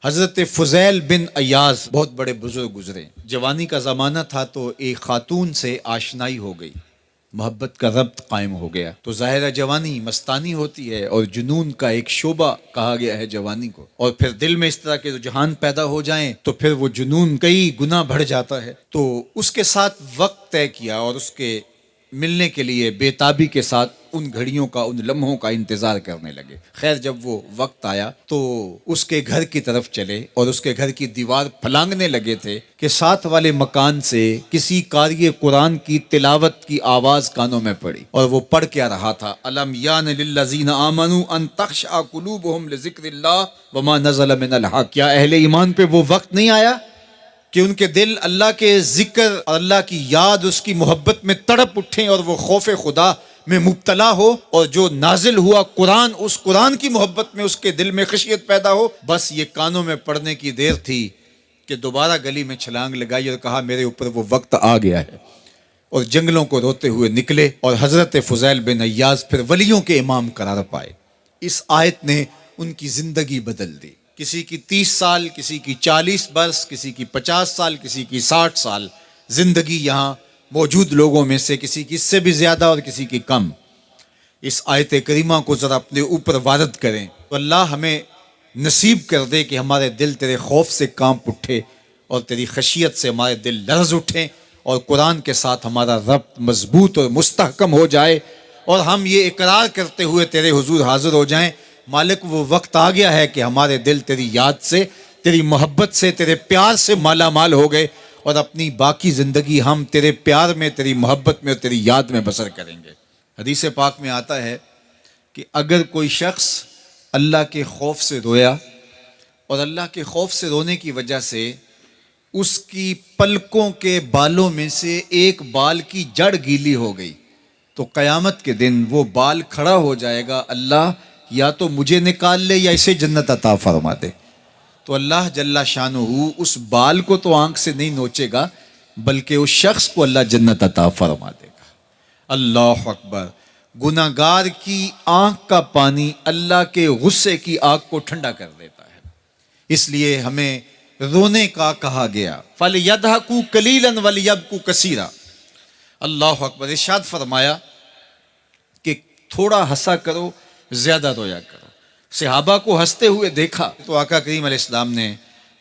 حضرت فضیل بن ایاز بہت بڑے بزرگ گزرے. جوانی کا زمانہ تھا تو ایک خاتون سے آشنائی ہو گئی، محبت کا ربط قائم ہو گیا. تو ظاہر جوانی مستانی ہوتی ہے اور جنون کا ایک شعبہ کہا گیا ہے جوانی کو، اور پھر دل میں اس طرح کے رجحان پیدا ہو جائیں تو پھر وہ جنون کئی گنا بڑھ جاتا ہے. تو اس کے ساتھ وقت طے کیا اور اس کے ملنے کے لیے بے تابی کے ساتھ ان گھڑیوں کا، ان لمحوں کا انتظار کرنے لگے. خیر جب وہ وقت آیا تو اس کے گھر کی طرف چلے اور اس کے گھر کی دیوار پھلانگنے لگے تھے کہ ساتھ والے مکان سے کسی قاری قرآن کی تلاوت کی آواز کانوں میں پڑی. اور وہ پڑھ کیا رہا تھا، الم یان للذین آمنوا ان تخشع قلوبهم لذکر اللہ وما نزل من الحق. کیا اہل ایمان پہ وہ وقت نہیں آیا کہ ان کے دل اللہ کے ذکر اور اللہ کی یاد، اس کی محبت میں تڑپ اٹھیں اور وہ خوف خدا میں مبتلا ہو، اور جو نازل ہوا قرآن، اس قرآن کی محبت میں اس کے دل میں خشیت پیدا ہو. بس یہ کانوں میں پڑنے کی دیر تھی کہ دوبارہ گلی میں چھلانگ لگائی اور کہا میرے اوپر وہ وقت آ گیا ہے، اور جنگلوں کو روتے ہوئے نکلے. اور حضرت فضیل بن ایاز پھر ولیوں کے امام قرار پائے. اس آیت نے ان کی زندگی بدل دی. کسی کی 30 سال، کسی کی 40 برس، کسی کی 50 سال، کسی کی 60 سال زندگی یہاں موجود لوگوں میں سے کسی کی اس سے بھی زیادہ اور کسی کی کم. اس آیت کریمہ کو ذرا اپنے اوپر وارد کریں تو اللہ ہمیں نصیب کر دے کہ ہمارے دل تیرے خوف سے کانپ اٹھے اور تیری خشیت سے ہمارے دل لرز اٹھیں، اور قرآن کے ساتھ ہمارا ربط مضبوط اور مستحکم ہو جائے، اور ہم یہ اقرار کرتے ہوئے تیرے حضور حاضر ہو جائیں، مالک وہ وقت آ گیا ہے کہ ہمارے دل تیری یاد سے، تیری محبت سے، تیرے پیار سے مالا مال ہو گئے، اور اپنی باقی زندگی ہم تیرے پیار میں، تیری محبت میں اور تیری یاد میں بسر کریں گے. حدیث پاک میں آتا ہے کہ اگر کوئی شخص اللہ کے خوف سے رویا اور اللہ کے خوف سے رونے کی وجہ سے اس کی پلکوں کے بالوں میں سے ایک بال کی جڑ گیلی ہو گئی تو قیامت کے دن وہ بال کھڑا ہو جائے گا، اللہ یا تو مجھے نکال لے یا اسے جنت عطا فرما دے. تو اللہ جل شانہ اس بال کو تو آنکھ سے نہیں نوچے گا، بلکہ اس شخص کو اللہ جنت عطا فرما دے گا. اللہ اکبر. گناہگار کی آنکھ کا پانی اللہ کے غصے کی آگ کو ٹھنڈا کر دیتا ہے. اس لیے ہمیں رونے کا کہا گیا، فَلْيَضْحَكُوا قَلِيلًا وَلْيَبْكُوا كَثِيرًا. اللہ اکبر. ارشاد فرمایا کہ تھوڑا ہنسا کرو، زیادہ رویا کرو. صحابہ کو ہنستے ہوئے دیکھا تو آقا کریم علیہ السلام نے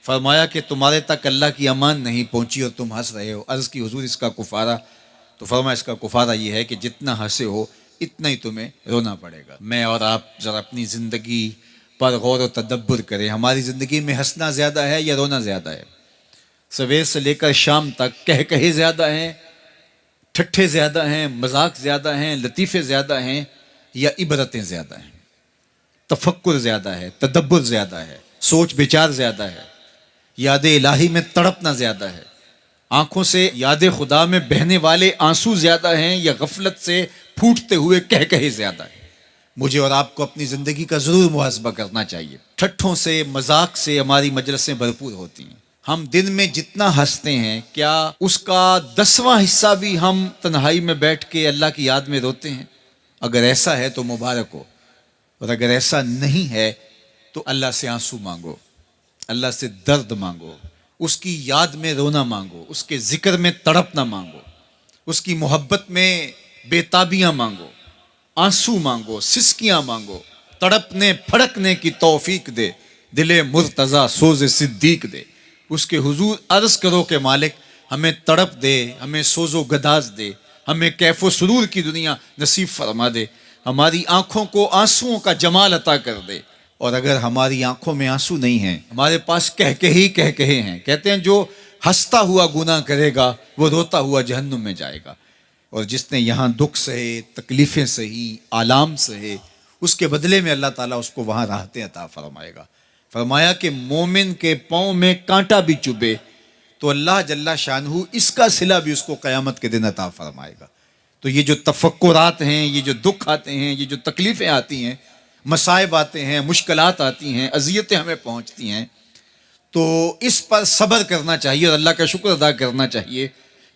فرمایا کہ تمہارے تک اللہ کی امان نہیں پہنچی اور تم ہنس رہے ہو. عرض کی حضور اس کا کفارہ؟ تو فرمایا اس کا کفارہ یہ ہے کہ جتنا ہنسے ہو اتنا ہی تمہیں رونا پڑے گا. میں اور آپ ذرا اپنی زندگی پر غور و تدبر کریں. ہماری زندگی میں ہنسنا زیادہ ہے یا رونا زیادہ ہے؟ سویر سے لے کر شام تک کہے زیادہ ہیں، ٹھٹھے زیادہ ہیں، مذاق زیادہ ہیں، لطیفے زیادہ ہیں، یا عبرتیں زیادہ ہیں؟ تفکر زیادہ ہے، تدبر زیادہ ہے، سوچ بچار زیادہ ہے، یاد الہی میں تڑپنا زیادہ ہے، آنکھوں سے یاد خدا میں بہنے والے آنسو زیادہ ہیں، یا غفلت سے پھوٹتے ہوئے کہے زیادہ ہیں؟ مجھے اور آپ کو اپنی زندگی کا ضرور محاسبہ کرنا چاہیے. ٹھٹھوں سے، مذاق سے ہماری مجلسیں بھرپور ہوتی ہیں. ہم دن میں جتنا ہنستے ہیں کیا اس کا 10واں حصہ بھی ہم تنہائی میں بیٹھ کے اللہ کی یاد میں روتے ہیں؟ اگر ایسا ہے تو مبارک ہو، اور اگر ایسا نہیں ہے تو اللہ سے آنسو مانگو، اللہ سے درد مانگو، اس کی یاد میں رونا مانگو، اس کے ذکر میں تڑپنا مانگو، اس کی محبت میں بے تابیاں مانگو، آنسو مانگو، سسکیاں مانگو. تڑپنے پھڑکنے کی توفیق دے، دل مرتضیٰ سوز صدیق دے. اس کے حضور عرض کرو کہ مالک ہمیں تڑپ دے، ہمیں سوز و گداز دے، ہمیں کیف و سرور کی دنیا نصیب فرما دے، ہماری آنکھوں کو آنسوؤں کا جمال عطا کر دے. اور اگر ہماری آنکھوں میں آنسو نہیں ہیں، ہمارے پاس کہے ہیں، کہتے ہیں جو ہنستا ہوا گناہ کرے گا وہ روتا ہوا جہنم میں جائے گا، اور جس نے یہاں دکھ سہے، تکلیفیں سہی، آلام سہے، اس کے بدلے میں اللہ تعالیٰ اس کو وہاں راحتیں عطا فرمائے گا. فرمایا کہ مومن کے پاؤں میں کانٹا بھی چبھے تو اللہ جل شانہ اس کا صلہ بھی اس کو قیامت کے دن عطا فرمائے گا. تو یہ جو تفکرات ہیں، یہ جو دکھ آتے ہیں، یہ جو تکلیفیں آتی ہیں، مصائب آتے ہیں، مشکلات آتی ہیں، اذیتیں ہمیں پہنچتی ہیں، تو اس پر صبر کرنا چاہیے اور اللہ کا شکر ادا کرنا چاہیے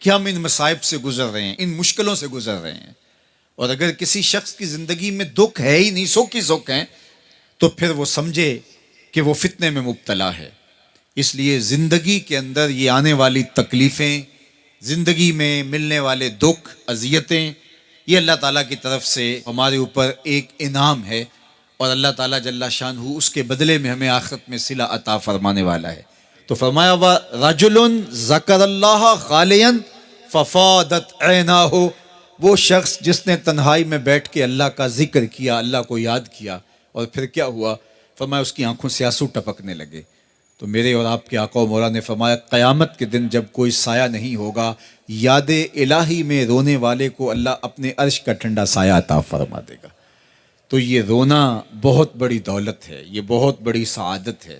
کہ ہم ان مصائب سے گزر رہے ہیں، ان مشکلوں سے گزر رہے ہیں. اور اگر کسی شخص کی زندگی میں دکھ ہے ہی نہیں، سکھ ہی سکھ ہیں، تو پھر وہ سمجھے کہ وہ فتنے میں مبتلا ہے. اس لیے زندگی کے اندر یہ آنے والی تکلیفیں، زندگی میں ملنے والے دکھ، اذیتیں، یہ اللہ تعالیٰ کی طرف سے ہمارے اوپر ایک انعام ہے، اور اللہ تعالیٰ جل شانہ اس کے بدلے میں ہمیں آخرت میں صلہ عطا فرمانے والا ہے. تو فرمایا رجل ذکر اللہ خالیا ففاضت عیناہ، وہ شخص جس نے تنہائی میں بیٹھ کے اللہ کا ذکر کیا، اللہ کو یاد کیا، اور پھر کیا ہوا؟ فرمایا اس کی آنکھوں سے آنسو ٹپکنے لگے. تو میرے اور آپ کے آقا و مولا نے فرمایا قیامت کے دن جب کوئی سایہ نہیں ہوگا، یاد الہی میں رونے والے کو اللہ اپنے عرش کا ٹھنڈا سایہ عطا فرما دے گا. تو یہ رونا بہت بڑی دولت ہے، یہ بہت بڑی سعادت ہے.